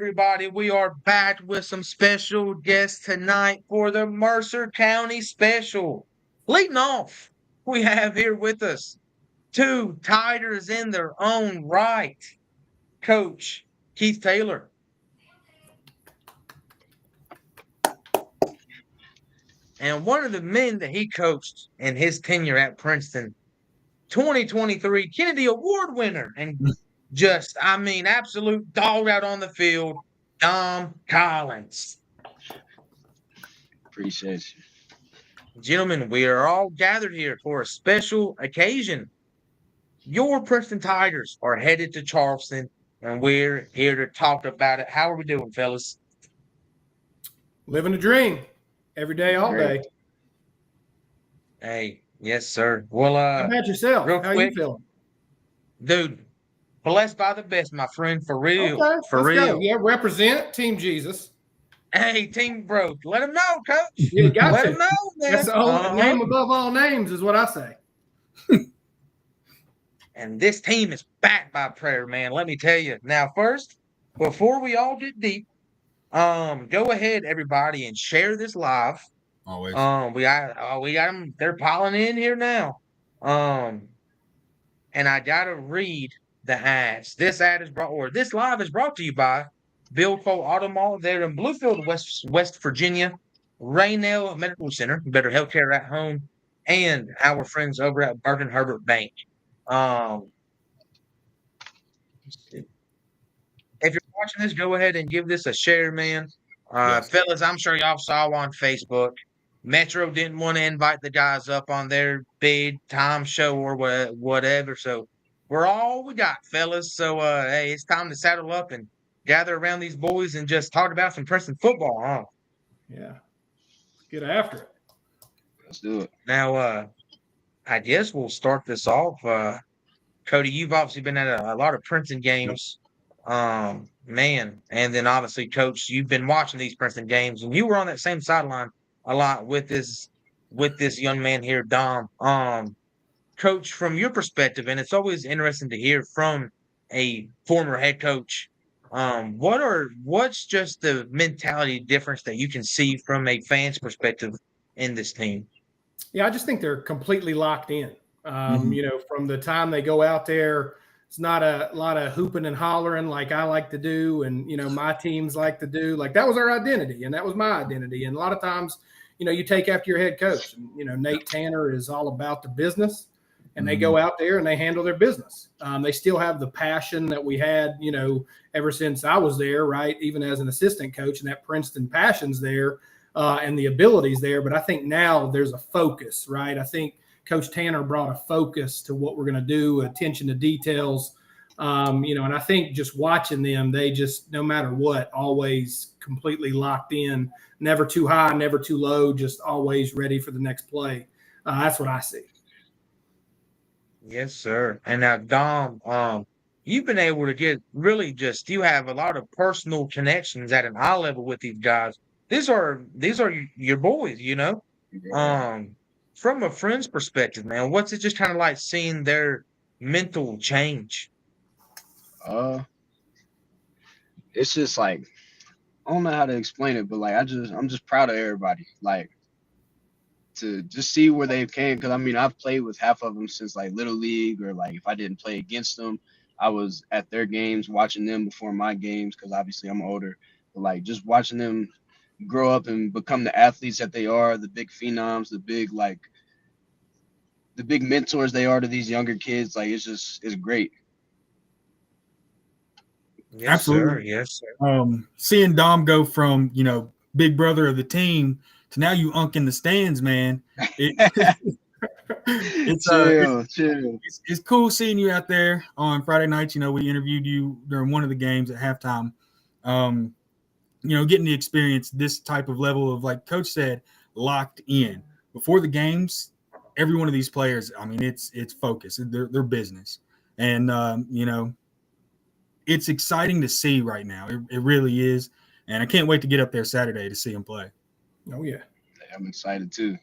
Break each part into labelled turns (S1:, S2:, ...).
S1: Everybody, we are back with some special guests tonight for the Mercer County Special. Leading off, we have here with us two Tigers in their own right. Coach Keith Taylor. And one of the men that he coached in his tenure at Princeton, 2023 Kennedy Award winner, and absolute dog out on the field, Dom Collins.
S2: Appreciate you.
S1: Gentlemen, we are all gathered here for a special occasion. Your Princeton Tigers are headed to Charleston, and we're here to talk about it. How are we doing, fellas?
S3: Living a dream every day, all day.
S1: Hey, yes, sir. Well,
S3: How about yourself?
S1: real
S3: How
S1: quick,
S3: you feeling?
S1: dude, blessed by the best, my friend, for real.
S3: Okay,
S1: for
S3: let's
S1: real.
S3: go. Yeah, represent Team Jesus.
S1: Hey, Team Bro, let him know, Coach.
S3: You got
S1: Let
S3: to.
S1: him know, man.
S3: That's the only name above all names is what I say.
S1: And this team is backed by prayer, man. Let me tell you. Now, first, before we all get deep, go ahead, everybody, and share this live.
S2: Always.
S1: We got them. They're piling in here now. And I gotta read the ads. This live is brought to you by Bill Cole Auto Mall there in Bluefield, West Virginia, Raynell Medical Center, Better Healthcare at Home, and our friends over at Burton Herbert Bank. If you're watching this, go ahead and give this a share, man.
S2: Yes.
S1: Fellas, I'm sure y'all saw on Facebook. Metro didn't want to invite the guys up on their big time show or whatever. So we're all we got, fellas. So hey, it's time to saddle up and gather around these boys and just talk about some Princeton football, huh?
S3: Yeah. Get after it.
S2: Let's do it.
S1: Now, I guess we'll start this off. Cody, you've obviously been at a lot of Princeton games. Man, and then obviously, Coach, you've been watching these Princeton games, and you were on that same sideline a lot with this young man here, Dom. Coach, from your perspective, and it's always interesting to hear from a former head coach. What's just the mentality difference that you can see from a fan's perspective in this team?
S3: Yeah, I just think they're completely locked in. From the time they go out there, it's not a lot of hooping and hollering like I like to do, and my teams like to do. Like that was our identity, and that was my identity. And a lot of times, you take after your head coach. And, Nate Tanner is all about the business, and they go out there and they handle their business. They still have the passion that we had, ever since I was there, right? Even as an assistant coach, and that Princeton passion's there, and the abilities there. But I think now there's a focus, right? I think Coach Tanner brought a focus to what we're going to do, attention to details, and I think just watching them, they just, no matter what, always completely locked in, never too high, never too low, just always ready for the next play. That's what I see.
S1: Yes, sir. And now, Dom, you've been able to get you have a lot of personal connections at an eye level with these guys. These are your boys,
S2: Yeah.
S1: From a friend's perspective, man, what's it just kind of like seeing their mental change?
S2: It's just like I don't know how to explain it, but like I'm just proud of everybody. Like to just see where they've came, because I've played with half of them since like little league, or like if I didn't play against them, I was at their games watching them before my games, because obviously I'm older. But like just watching them grow up and become the athletes that they are, the big phenoms, the big mentors they are to these younger kids. Like it's great.
S1: Yes,
S4: Absolutely.
S1: sir. Yes, sir.
S4: Seeing Dom go from, big brother of the team to now you unk in the stands, man.
S2: Chill.
S4: It's cool seeing you out there on Friday nights. We interviewed you during one of the games at halftime. Getting to experience this type of level of, like Coach said, locked in. Before the games, every one of these players, it's focus. They're business. And, it's exciting to see right now. It really is. And I can't wait to get up there Saturday to see them play.
S3: Oh, yeah.
S2: I'm excited too.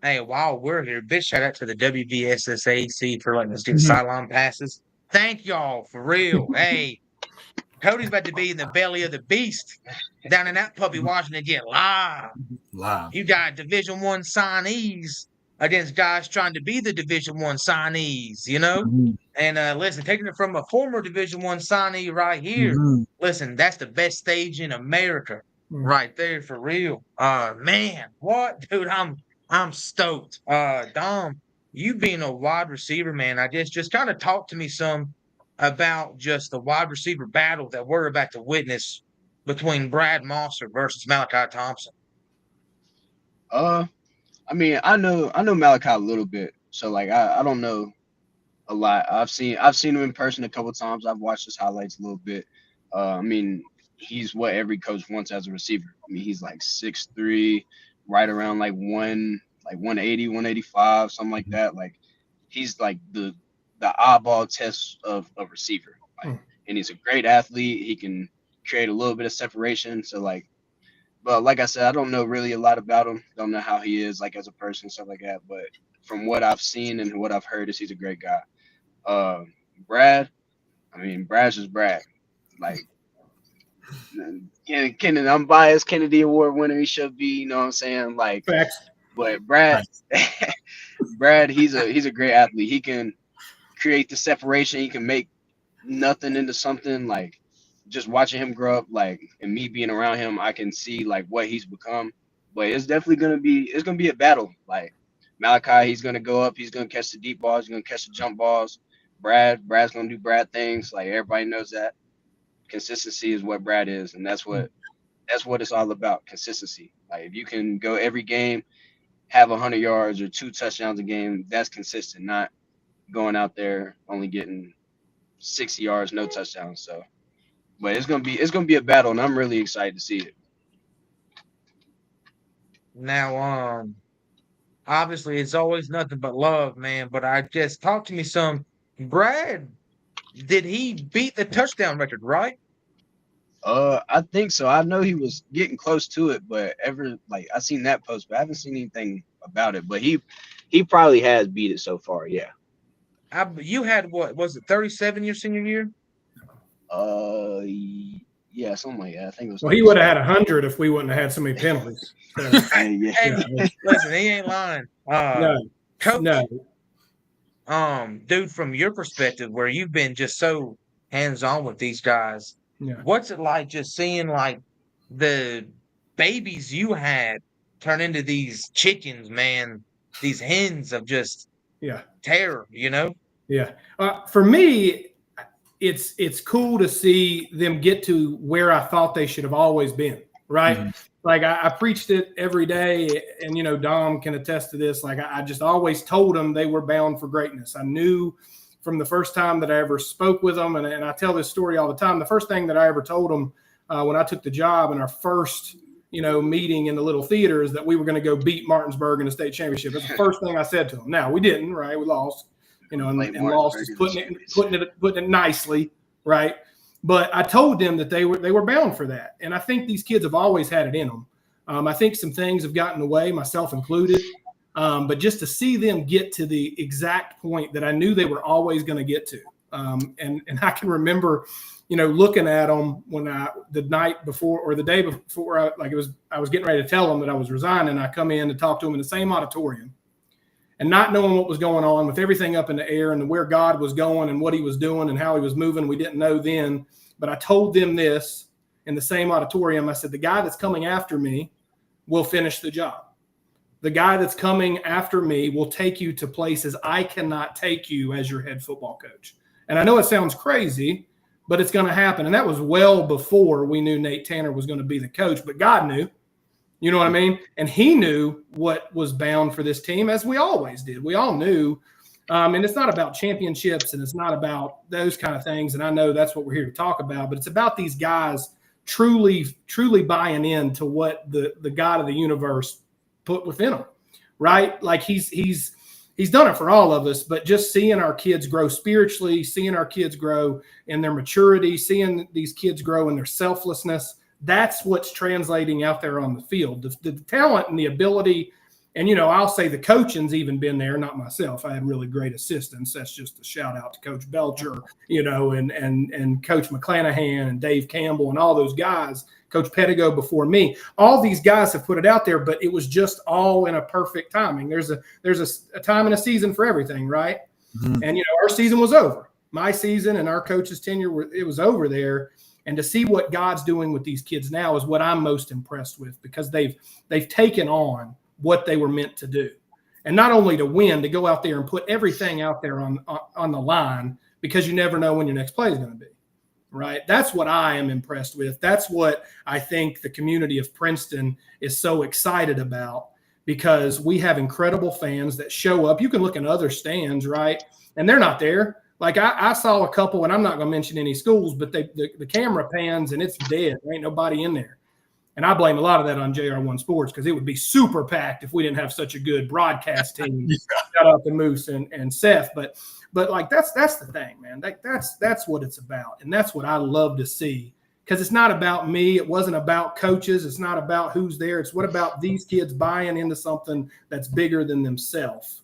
S1: Hey, while we're here, big shout out to the WVSSAC for letting us do the sideline passes. Thank y'all for real. Hey, Cody's about to be in the belly of the beast down in that puppy watching it get live. You got Division I signees against guys trying to be the Division I signees, you know? And listen, taking it from a former Division I signee right here, listen, that's the best stage in America right there for real. Man, what, dude? I'm stoked. Dom, you being a wide receiver, man, I guess just kind of talk to me some about just the wide receiver battle that we're about to witness between Brad Mosser versus Malachi Thompson.
S2: I mean, I know Malachi a little bit, so like I don't know a lot. I've seen him in person a couple of times. I've watched his highlights a little bit. I mean, he's what every coach wants as a receiver. I mean, he's like 6'3", right around like 180, 185, something like that. Like he's like the eyeball test of a receiver. Like, and he's a great athlete. He can create a little bit of separation. So like, but like I said, I don't know really a lot about him. Don't know how he is like as a person, stuff like that. But from what I've seen and what I've heard is he's a great guy. Brad, I mean, Brad's just Brad. Like, Kennedy, I'm biased. Kennedy Award winner, he should be. You know what I'm saying? Like,
S3: Facts.
S2: but Brad, Brad, he's a great athlete. He can create the separation. He can make nothing into something. Like, just watching him grow up, like, and me being around him, I can see like what he's become. But it's definitely gonna be a battle. Like Malachi, he's gonna go up. He's gonna catch the deep balls. He's gonna catch the jump balls. Brad's gonna do Brad things. Like everybody knows that. Consistency is what Brad is, and that's what it's all about. Consistency. Like if you can go every game, have 100 yards or 2 touchdowns a game, that's consistent. Not going out there only getting 60 yards, no touchdowns. So, but it's gonna be a battle, and I'm really excited to see it.
S1: Now, obviously it's always nothing but love, man. But I just talk to me some. Brad, did he beat the touchdown record, right?
S2: I think so. I know he was getting close to it, but I seen that post, but I haven't seen anything about it. But he probably has beat it so far. Yeah.
S1: You had what was it, 37 your senior year?
S2: Yeah, something like that. I think it was.
S3: Well, he would have had 100 if we wouldn't have had so many penalties. So,
S1: Hey, listen, he ain't lying.
S3: no,
S1: Coach,
S3: no.
S1: Dude, from your perspective, where you've been just so hands-on with these guys, what's it like just seeing like the babies you had turn into these chickens, man, these hens of just terror, you know?
S3: Yeah. For me, it's cool to see them get to where I thought they should have always been, right? Mm-hmm. Like I preached it every day, and, you know, Dom can attest to this. Like I just always told them they were bound for greatness. I knew from the first time that I ever spoke with them, and I tell this story all the time. The first thing that I ever told them when I took the job in our first, you know, meeting in the little theater is that we were going to go beat Martinsburg in the state championship. That's the first thing I said to them. Now we didn't, right? We lost, you know, and lost is putting it nicely, right? But I told them that they were bound for that, and I think these kids have always had it in them. I think some things have gotten away, myself included. But just to see them get to the exact point that I knew they were always going to get to, and I can remember, you know, looking at them when the night before or the day before, I was getting ready to tell them that I was resigning. I come in to talk to them in the same auditorium, and not knowing what was going on, with everything up in the air and where God was going and what He was doing and how He was moving, we didn't know then. But I told them this in the same auditorium. I said, the guy that's coming after me will finish the job. The guy that's coming after me will take you to places I cannot take you as your head football coach. And I know it sounds crazy, but it's going to happen. And that was well before we knew Nate Tanner was going to be the coach, but God knew, you know what I mean? And He knew what was bound for this team, as we always did. We all knew. And it's not about championships, and it's not about those kind of things. And I know that's what we're here to talk about, but it's about these guys truly buying into what the God of the universe put within them, right? Like he's done it for all of us, but just seeing our kids grow spiritually, seeing our kids grow in their maturity, seeing these kids grow in their selflessness, that's what's translating out there on the field. The talent and the ability And, you know, I'll say the coaching's even been there, not myself. I had really great assistants. That's just a shout out to Coach Belcher, you know, and Coach McClanahan and Dave Campbell and all those guys, Coach Pettigo before me. All these guys have put it out there, but it was just all in a perfect timing. There's a time and a season for everything, right? Mm-hmm. And, you know, our season was over. My season and our coach's tenure, it was over there. And to see what God's doing with these kids now is what I'm most impressed with, because they've taken on what they were meant to do. And not only to win, to go out there and put everything out there on the line, because you never know when your next play is going to be, right? That's what I am impressed with. That's what I think the community of Princeton is so excited about, because we have incredible fans that show up. You can look in other stands, right? And they're not there. Like I saw a couple, and I'm not going to mention any schools, but the camera pans and it's dead. There ain't nobody in there. And I blame a lot of that on JR1 Sports, because it would be super packed if we didn't have such a good broadcast team. Shout out to Moose and Seth. But like that's the thing, man. That's what it's about. And that's what I love to see, because it's not about me. It wasn't about coaches. It's not about who's there. It's what about these kids buying into something that's bigger than themselves.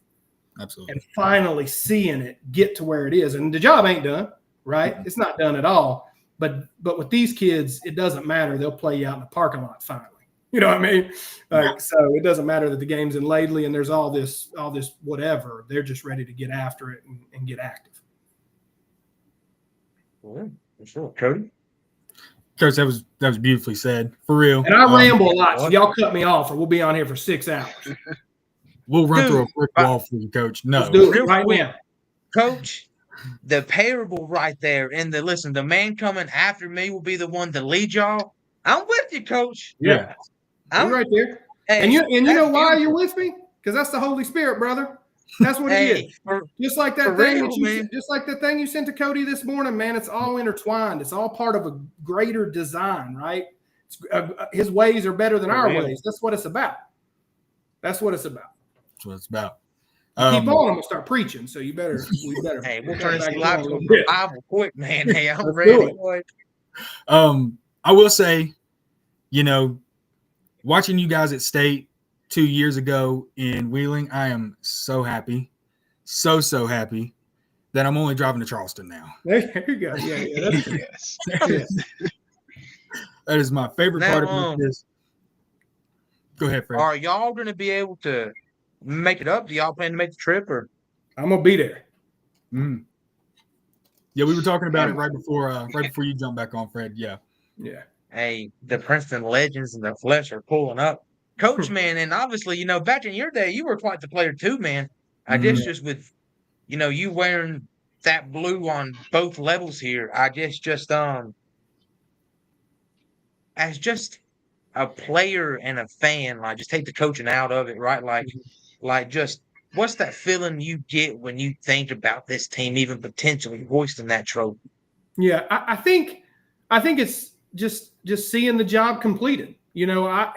S4: Absolutely.
S3: And finally seeing it get to where it is. And the job ain't done, right? It's not done at all. But with these kids, it doesn't matter. They'll play you out in the parking lot finally. You know what I mean? So it doesn't matter that the game's in Laidley and there's all this whatever. They're just ready to get after it and get active.
S1: Well, for sure. Cody?
S4: Coach, that was beautifully said. For real.
S3: And I ramble a lot, so y'all cut me off or we'll be on here for 6 hours.
S4: We'll run through a quick wall for you, Coach. No.
S3: Let's do it right now.
S1: Coach, the parable right there in the man coming after me will be the one to lead y'all. I'm with you, Coach.
S3: Yeah. I'm right there.
S1: Hey,
S3: and you know why you're with me? Because that's the Holy Spirit, brother. That's what it is. Just like that thing just like the thing you sent to Cody this morning, man. It's all intertwined. It's all part of a greater design, right? His ways are better than our ways. That's what it's about. That's what it's about.
S4: That's what it's about.
S3: Keep on, I'm gonna start preaching. So we better.
S1: Hey, we'll turn this live to a revival quick, man. Hey, I'm ready.
S4: I will say, you know, watching you guys at State 2 years ago in Wheeling, I am so happy, so happy that I'm only driving to Charleston now.
S3: There you go. Yeah.
S2: Yes.
S4: That is my favorite part of this. Go ahead, Fred.
S1: Are y'all going to be able to make it up? Do y'all plan to make the trip, or?
S3: I'm gonna be there.
S4: Yeah, we were talking about it right before you jumped back on, Fred. Yeah.
S1: Hey, the Princeton legends in the flesh are pulling up, Coach, man. And obviously, you know, back in your day, you were quite the player too, man. I guess just with, you know, you wearing that blue on both levels here. I guess just as just a player and a fan, like just take the coaching out of it, right? Like just what's that feeling you get when you think about this team even potentially hoisting that trophy?
S3: Yeah, I think it's just seeing the job completed. You know, I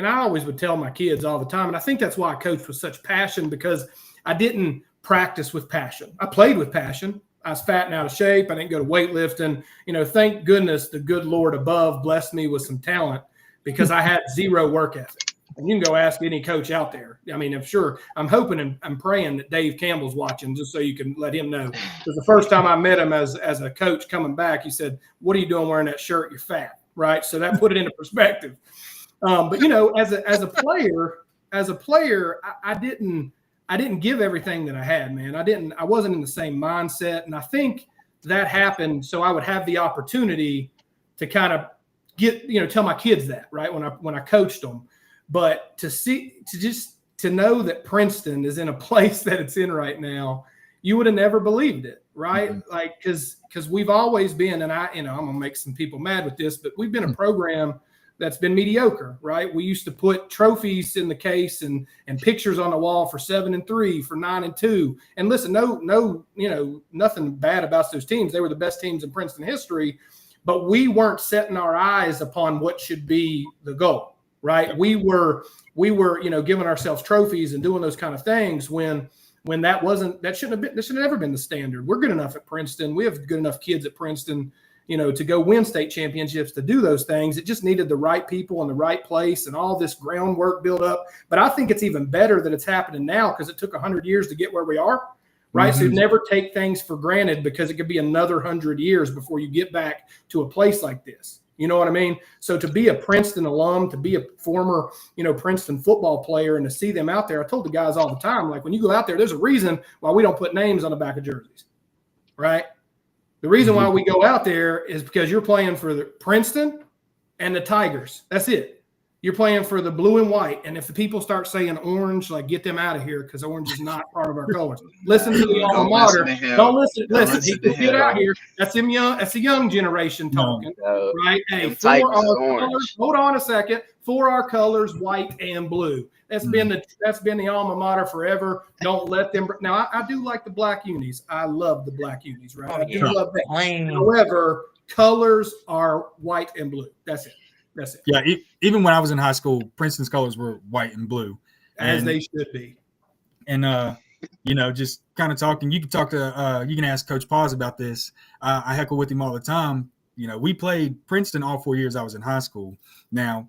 S3: always would tell my kids all the time, and I think that's why I coached with such passion, because I didn't practice with passion. I played with passion. I was fat and out of shape. I didn't go to weightlifting. You know, thank goodness the good Lord above blessed me with some talent, because I had zero work ethic. And you can go ask any coach out there. I mean, I'm hoping and I'm praying that Dave Campbell's watching, just so you can let him know. Because the first time I met him as a coach coming back, he said, "What are you doing wearing that shirt? You're fat." Right. So that put it into perspective. But, you know, as a player, I didn't give everything that I had, man. I wasn't in the same mindset. And I think that happened so I would have the opportunity to kind of tell my kids that, right, when I coached them. But to know that Princeton is in a place that it's in right now, you would have never believed it, right? Mm-hmm. Like, because we've always been, and I'm gonna make some people mad with this, but we've been a program that's been mediocre, right? We used to put trophies in the case and pictures on the wall for 7-3, for 9-2. And listen, no, nothing bad about those teams. They were the best teams in Princeton history, but we weren't setting our eyes upon what should be the goal. Right. We were, giving ourselves trophies and doing those kind of things when that shouldn't have never been the standard. We're good enough at Princeton. We have good enough kids at Princeton. to go win state championships, to do those things. It just needed the right people in the right place and all this groundwork built up. But I think it's even better that it's happening now because it took 100 years to get where we are, right? So never take things for granted because it could be another 100 years before you get back to a place like this. You know what I mean? So to be a Princeton alum, to be a former, Princeton football player and to see them out there, I told the guys all the time, like when you go out there, there's a reason why we don't put names on the back of jerseys, right? The reason why we go out there is because you're playing for the Princeton and the Tigers. That's it. You're playing for the blue and white. And if the people start saying orange, like get them out of here because orange is not part of our colors. Listen to the alma mater. Don't listen. Listen. He can get out here. That's him young. That's the young generation talking, right? Hey, for our colors, hold on a second. For our colors, white and blue. That's been the alma mater forever. Don't let them. Now I do like the black unis. I love the black unis, right? I do love that. However, colors are white and blue. That's it. That's it.
S4: Yeah, even when I was in high school, Princeton's colors were white and blue,
S3: as they should be.
S4: And just kind of talking. You can talk to you can ask Coach Paws about this. I heckle with him all the time. We played Princeton all 4 years I was in high school. Now,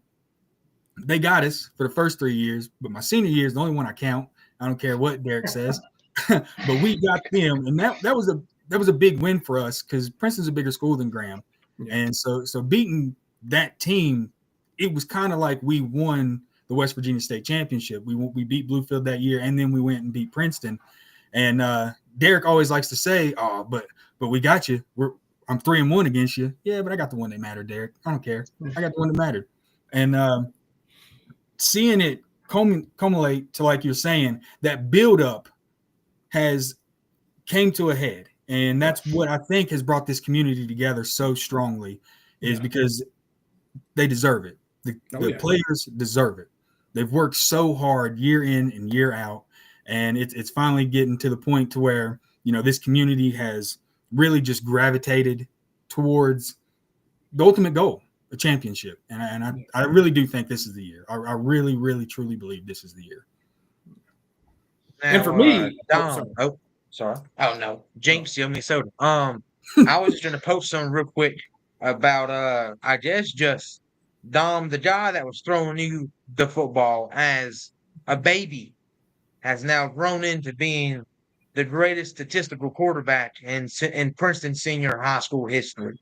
S4: they got us for the first 3 years, but my senior year is the only one I count. I don't care what Derek says, but we got them, and that was a big win for us because Princeton's a bigger school than Graham, and so beating that team, it was kind of like we won the West Virginia State Championship. We beat Bluefield that year, and then we went and beat Princeton. And Derek always likes to say, "Oh, but we got you. I'm 3-1 against you." Yeah, but I got the one that mattered, Derek. I don't care. I got the one that mattered. And seeing it culminate to, like you're saying, that build up came to a head, and that's what I think has brought this community together so strongly. Is because they deserve it. The players deserve it. They've worked so hard year in and year out, and it's finally getting to the point to where this community has really just gravitated towards the ultimate goal, a championship. And I really do think this is the year. I really, really, truly believe this is the year.
S1: Now,
S3: and for me,
S1: sorry. Oh no, Jinx, you owe me soda. I was going to post something real quick about I guess just Dom, the guy that was throwing you the football as a baby, has now grown into being the greatest statistical quarterback in Princeton senior high school history.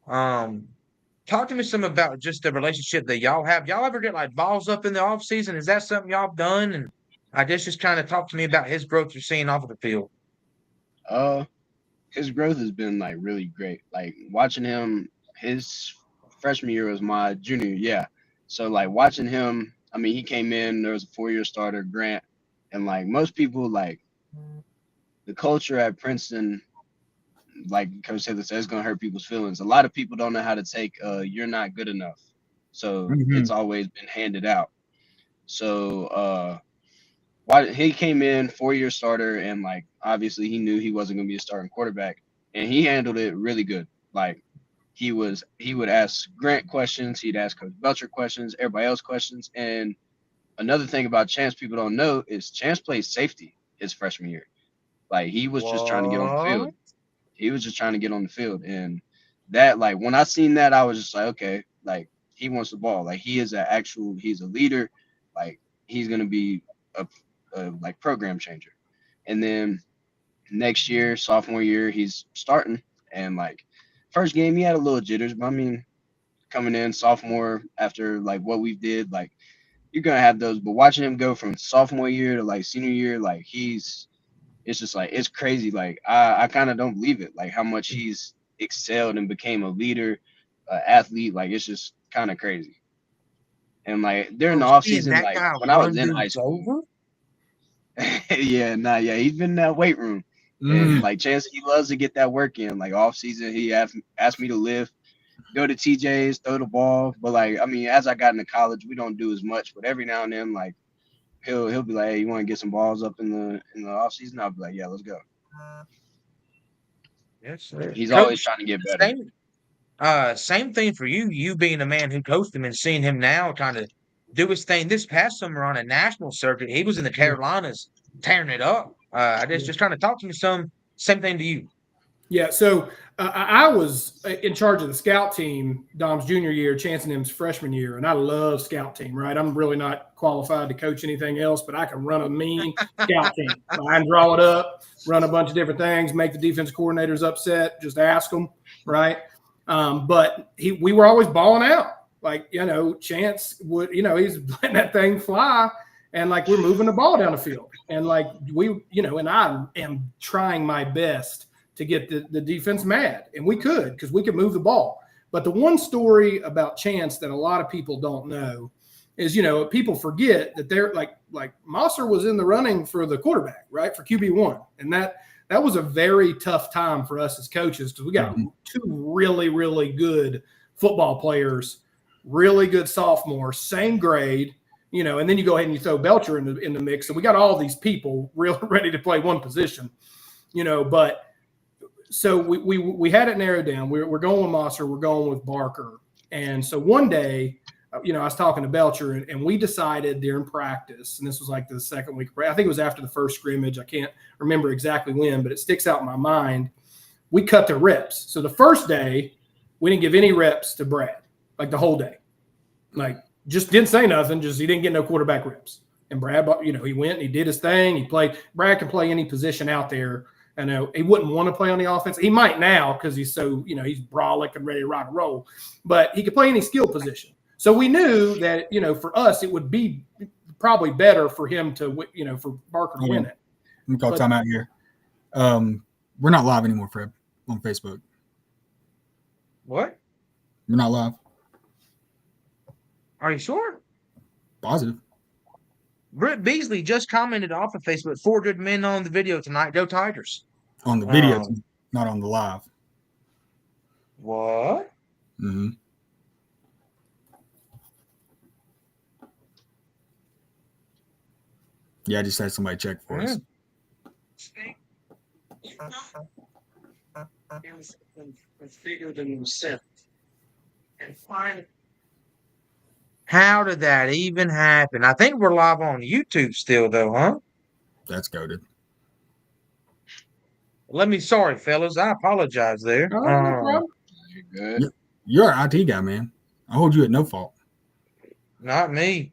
S1: Talk to me some about just the relationship that y'all have. Y'all ever get like balls up in the off season? Is that something y'all have done? And I guess just kind of talk to me about his growth you're seeing off of the field.
S2: His growth has been like really great. Like watching him, his freshman year was my junior year. Yeah. So like watching him, I mean, he came in, there was a 4-year starter, Grant, and like most people, like the culture at Princeton, like Coach said, it's gonna hurt people's feelings. A lot of people don't know how to take you're not good enough. So it's always been handed out. So he came in 4-year starter, and like obviously he knew he wasn't gonna be a starting quarterback, and he handled it really good. Like he would ask Grant questions, he'd ask Coach Belcher questions, everybody else questions. And another thing about Chance people don't know is Chance played safety his freshman year. Like he was just trying to get on the field. He was just trying to get on the field, and that, like when I seen that, I was just like, okay, like he wants the ball. Like he's a leader. Like he's gonna be a like program changer. And then next year, sophomore year, he's starting, and like first game he had a little jitters, but I mean, coming in sophomore after like what we did, like you're gonna have those. But watching him go from sophomore year to like senior year, like it's just like it's crazy. Like I kind of don't believe it, like how much he's excelled and became a leader, athlete. Like it's just kind of crazy. And like during the off season, like when I was in high school, he's been in that weight room. And like Chance, he loves to get that work in. Like off season, he asked me to lift, go to TJ's, throw the ball. But like, I mean, as I got into college, we don't do as much. But every now and then, like he'll be like, "Hey, you want to get some balls up in the off season?" I'll be like, "Yeah, let's go."
S1: Yes, sir.
S2: He's always trying to get better.
S1: Same thing for you. You being a man who coached him and seeing him now kind of do his thing. This past summer on a national circuit, he was in the Carolinas tearing it up. I just trying to talk to me some. Same thing to you.
S3: Yeah. So I was in charge of the scout team Dom's junior year, Chance and him's freshman year, and I love scout team, right? I'm really not qualified to coach anything else, but I can run a mean scout team. I can draw it up, run a bunch of different things, make the defense coordinators upset, just ask them, right? But we were always balling out. Like, you know, Chance would, you know, he's letting that thing fly, and like we're moving the ball down the field. And like we, you know, and I am trying my best to get the defense mad. And we could, because we could move the ball. But the one story about Chance that a lot of people don't know is, you know, people forget that they're like MERCER was in the running for the quarterback, right? For QB1. And that was a very tough time for us as coaches, because we got two really, really good football players, really good sophomores, same grade, you know, and then you go ahead and you throw Belcher in the mix. So we got all these people real ready to play one position, you know, but so we had it narrowed down. We're going with MERCER, we're going with Barker. And so one day, you know, I was talking to Belcher, and we decided during practice, and this was like the second week, I think it was after the first scrimmage. I can't remember exactly when, but it sticks out in my mind. We cut the reps. So the first day, we didn't give any reps to Brad, like the whole day. Like, just didn't say nothing, just he didn't get no quarterback reps. And Brad, you know, he went and he did his thing. He played. Brad can play any position out there. I know he wouldn't want to play on the offense. He might now because he's so, you know, he's brolic and ready to rock and roll. But he could play any skill position. So we knew that, you know, for us, it would be probably better for him to, you know, for Barker to win it.
S4: Let me call time out here. We're not live anymore, Fred, on Facebook.
S1: What?
S4: We're not live.
S1: Are you sure?
S4: Positive.
S1: Britt Beasley just commented off of Facebook, 400 men on the video tonight. Go Tigers.
S4: On the video, not on the live.
S1: What?
S4: Mm-hmm. Yeah, I just had somebody check for us.
S1: How did that even happen? I think we're live on YouTube still, though, huh?
S4: That's goated.
S1: Sorry, fellas. I apologize there.
S3: No problem.
S2: You're good.
S4: You're an IT guy, man. I hold you at no fault.
S1: Not me.